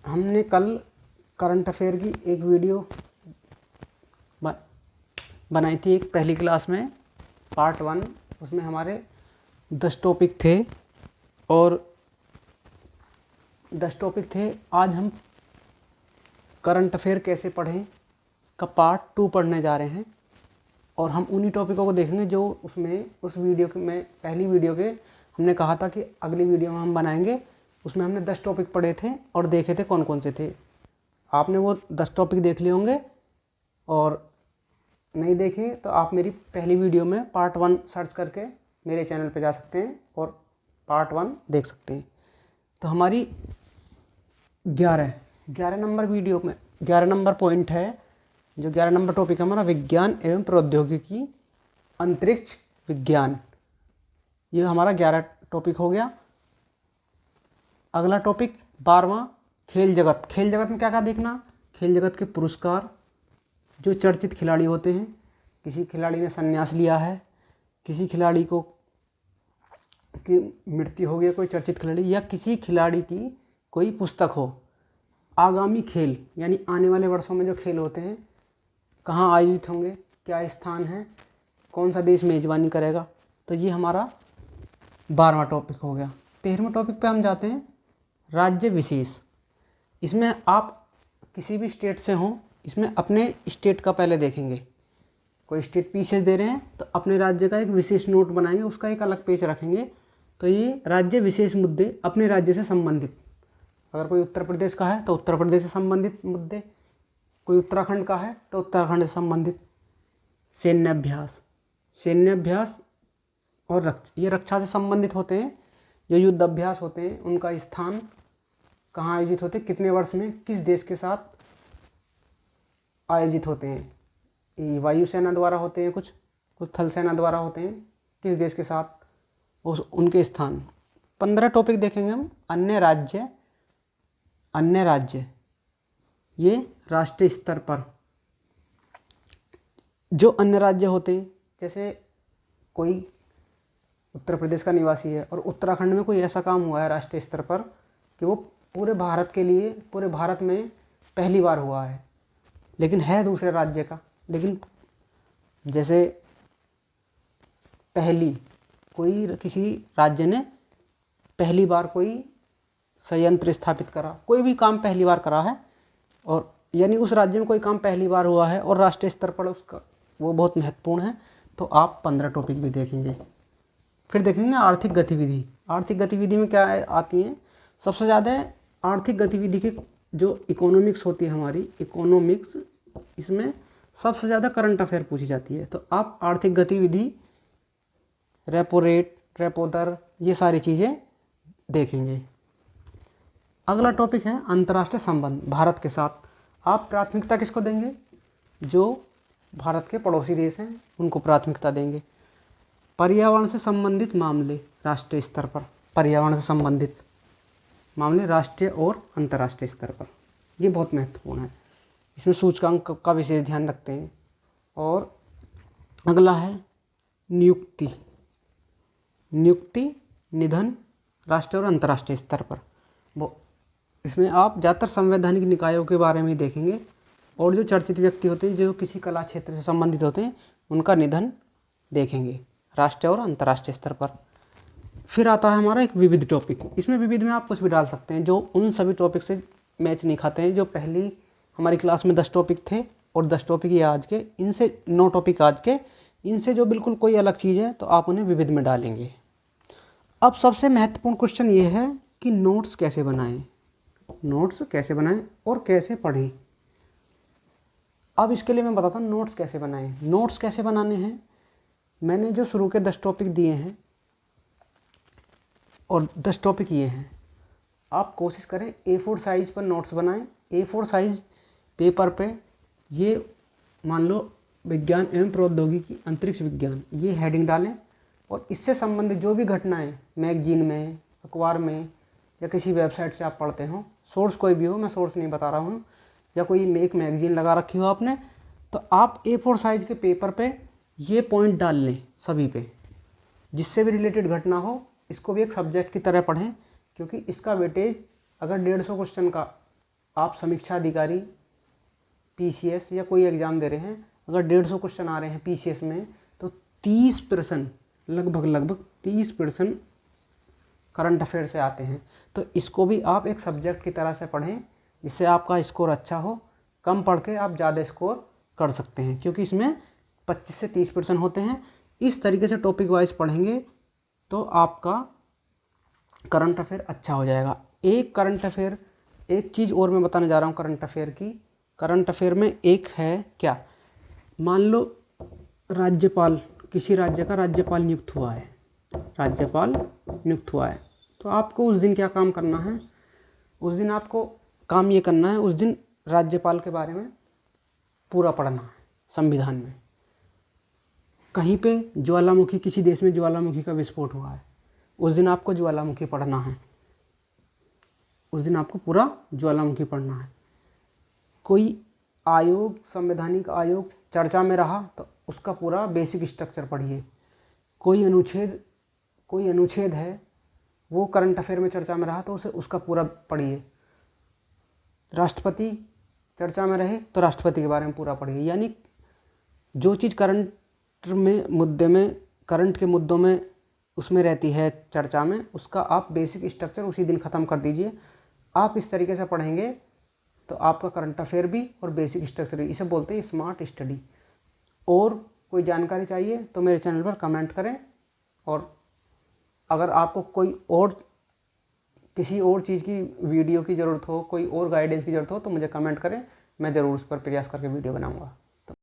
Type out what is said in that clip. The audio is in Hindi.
हमने कल करंट अफेयर की एक वीडियो बनाई थी, एक पहली क्लास में पार्ट 1। उसमें हमारे 10 टॉपिक थे और 10 टॉपिक थे। आज हम करंट अफेयर कैसे पढ़ें का पार्ट 2 पढ़ने जा रहे हैं और हम उन्हीं टॉपिकों को देखेंगे जो उसमें उस वीडियो के में पहली वीडियो के हमने कहा था कि अगली वीडियो में हम बनाएंगे। उसमें हमने 10 टॉपिक पढ़े थे और देखे थे कौन कौन से थे। आपने वो 10 टॉपिक देख लिए होंगे और नहीं देखे तो आप मेरी पहली वीडियो में पार्ट 1 सर्च करके मेरे चैनल पे जा सकते हैं और पार्ट 1 देख सकते हैं। तो हमारी 11 नंबर वीडियो में 11 नंबर पॉइंट है, जो 11 नंबर टॉपिक है हमारा विज्ञान एवं प्रौद्योगिकी अंतरिक्ष विज्ञान। ये हमारा 11 टॉपिक हो गया। अगला टॉपिक 12वां खेल जगत। खेल जगत में क्या क्या देखना, खेल जगत के पुरस्कार, जो चर्चित खिलाड़ी होते हैं, किसी खिलाड़ी ने संन्यास लिया है, किसी खिलाड़ी को की मृत्यु हो गई, कोई चर्चित खिलाड़ी, या किसी खिलाड़ी की कोई पुस्तक हो। आगामी खेल यानी आने वाले वर्षों में जो खेल होते हैं कहाँ आयोजित होंगे, क्या स्थान है, कौन सा देश मेज़बानी करेगा। तो ये हमारा 12वां टॉपिक हो गया। 13वें टॉपिक पे हम जाते हैं राज्य विशेष। इसमें आप किसी भी स्टेट से हों, इसमें अपने स्टेट का पहले देखेंगे। कोई स्टेट पीछे दे रहे हैं तो अपने राज्य का एक विशेष नोट बनाएंगे, उसका एक अलग पेज रखेंगे। तो ये राज्य विशेष मुद्दे अपने राज्य से संबंधित। अगर कोई उत्तर प्रदेश का है तो उत्तर प्रदेश से संबंधित मुद्दे, कोई उत्तराखंड का है तो उत्तराखंड से संबंधित। सैन्य अभ्यास और ये रक्षा से संबंधित होते हैं। जो युद्ध अभ्यास होते हैं उनका स्थान कहाँ आयोजित होते हैं, कितने वर्ष में, किस देश के साथ आयोजित होते हैं। ये वायुसेना द्वारा होते हैं, कुछ थल सेना द्वारा होते हैं, किस देश के साथ, उनके स्थान। 15 टॉपिक देखेंगे हम। अन्य राज्य ये राष्ट्रीय स्तर पर जो अन्य राज्य होते हैं, जैसे कोई उत्तर प्रदेश का निवासी है और उत्तराखंड में कोई ऐसा काम हुआ है राष्ट्रीय स्तर पर कि वो पूरे भारत के लिए, पूरे भारत में पहली बार हुआ है, लेकिन है दूसरे राज्य का। लेकिन जैसे किसी राज्य ने पहली बार कोई संयंत्र स्थापित करा, कोई भी काम पहली बार करा है, और यानी उस राज्य में कोई काम पहली बार हुआ है और राष्ट्रीय स्तर पर उसका वो बहुत महत्वपूर्ण है। तो आप 15 टॉपिक भी देखेंगे। फिर देखेंगे आर्थिक गतिविधि। आर्थिक गतिविधि में क्या आती हैं, सबसे ज़्यादा आर्थिक गतिविधि के जो इकोनॉमिक्स होती है हमारी, इकोनॉमिक्स, इसमें सबसे ज़्यादा करंट अफेयर पूछी जाती है। तो आप आर्थिक गतिविधि, रेपो रेट, रेपो दर, ये सारी चीज़ें देखेंगे। अगला टॉपिक है अंतर्राष्ट्रीय संबंध भारत के साथ। आप प्राथमिकता किसको देंगे, जो भारत के पड़ोसी देश हैं उनको प्राथमिकता देंगे। पर्यावरण से संबंधित मामले राष्ट्रीय स्तर पर, पर्यावरण से संबंधित मामले राष्ट्रीय और अंतर्राष्ट्रीय स्तर पर, ये बहुत महत्वपूर्ण है। इसमें सूचकांक का विशेष ध्यान रखते हैं। और अगला है नियुक्ति, निधन राष्ट्रीय और अंतर्राष्ट्रीय स्तर पर। वो इसमें आप ज़्यादातर संवैधानिक निकायों के बारे में देखेंगे और जो चर्चित व्यक्ति होते हैं, जो किसी कला क्षेत्र से संबंधित होते हैं, उनका निधन देखेंगे राष्ट्रीय और अंतर्राष्ट्रीय स्तर पर। फिर आता है हमारा एक विविध टॉपिक। इसमें विविध में आप कुछ भी डाल सकते हैं जो उन सभी टॉपिक से मैच नहीं खाते हैं। जो पहली हमारी क्लास में 10 टॉपिक थे और 10 टॉपिक ये आज के, इनसे 9 टॉपिक आज के, इनसे जो बिल्कुल कोई अलग चीज़ है तो आप उन्हें विविध में डालेंगे। अब सबसे महत्वपूर्ण क्वेश्चन ये है कि नोट्स कैसे बनाएं और कैसे पढ़ें। अब इसके लिए मैं बताता हूँ नोट्स कैसे बनाएं। नोट्स कैसे बनाने हैं, मैंने जो शुरू के 10 टॉपिक दिए हैं और 10 टॉपिक ये हैं, आप कोशिश करें A4 साइज़ पर नोट्स बनाएं। A4 साइज़ पेपर पे ये मान लो विज्ञान एवं प्रौद्योगिकी अंतरिक्ष विज्ञान, ये हेडिंग डालें और इससे संबंधित जो भी घटनाएं मैगजीन में, अखबार में या किसी वेबसाइट से आप पढ़ते हो, सोर्स कोई भी हो, मैं सोर्स नहीं बता रहा हूँ, या कोई एक मैगजीन लगा रखी हो आपने, तो आप A4 साइज़ के पेपर पे ये पॉइंट डाल लें सभी पे, जिससे भी रिलेटेड घटना हो। इसको भी एक सब्जेक्ट की तरह पढ़ें, क्योंकि इसका वेटेज अगर 150 क्वेश्चन का आप समीक्षा अधिकारी पीसीएस या कोई एग्ज़ाम दे रहे हैं, अगर 150 क्वेश्चन आ रहे हैं पीसीएस में, तो 30% लगभग 30% करंट अफेयर से आते हैं। तो इसको भी आप एक सब्जेक्ट की तरह से पढ़ें, जिससे आपका स्कोर अच्छा हो। कम पढ़ के आप ज़्यादा स्कोर कर सकते हैं, क्योंकि इसमें 25 से 30% होते हैं। इस तरीके से टॉपिक वाइज पढ़ेंगे तो आपका करंट अफेयर अच्छा हो जाएगा। एक चीज़ और मैं बताने जा रहा हूँ करंट अफेयर की। करंट अफेयर में एक है क्या, मान लो राज्यपाल, किसी राज्य का राज्यपाल नियुक्त हुआ है, तो आपको उस दिन क्या काम करना है, उस दिन आपको काम ये करना है, उस दिन राज्यपाल के बारे में पूरा पढ़ना है। संविधान में कहीं पे ज्वालामुखी, किसी देश में ज्वालामुखी का विस्फोट हुआ है, उस दिन आपको ज्वालामुखी पढ़ना है, उस दिन आपको पूरा ज्वालामुखी पढ़ना है। कोई आयोग, संवैधानिक आयोग चर्चा में रहा तो उसका पूरा बेसिक स्ट्रक्चर पढ़िए। कोई अनुच्छेद है वो करंट अफेयर में चर्चा में रहा तो उसका पूरा पढ़िए। राष्ट्रपति चर्चा में रहे तो राष्ट्रपति के बारे में पूरा पढ़िए। यानी जो चीज़ करंट के मुद्दों में उसमें रहती है चर्चा में, उसका आप बेसिक स्ट्रक्चर उसी दिन ख़त्म कर दीजिए। आप इस तरीके से पढ़ेंगे तो आपका करंट अफेयर भी और बेसिक स्ट्रक्चर भी, इसे बोलते हैं स्मार्ट स्टडी। और कोई जानकारी चाहिए तो मेरे चैनल पर कमेंट करें, और अगर आपको किसी और चीज़ की वीडियो की ज़रूरत हो, कोई और गाइडेंस की ज़रूरत हो तो मुझे कमेंट करें, मैं ज़रूर उस पर प्रयास करके वीडियो बनाऊंगा।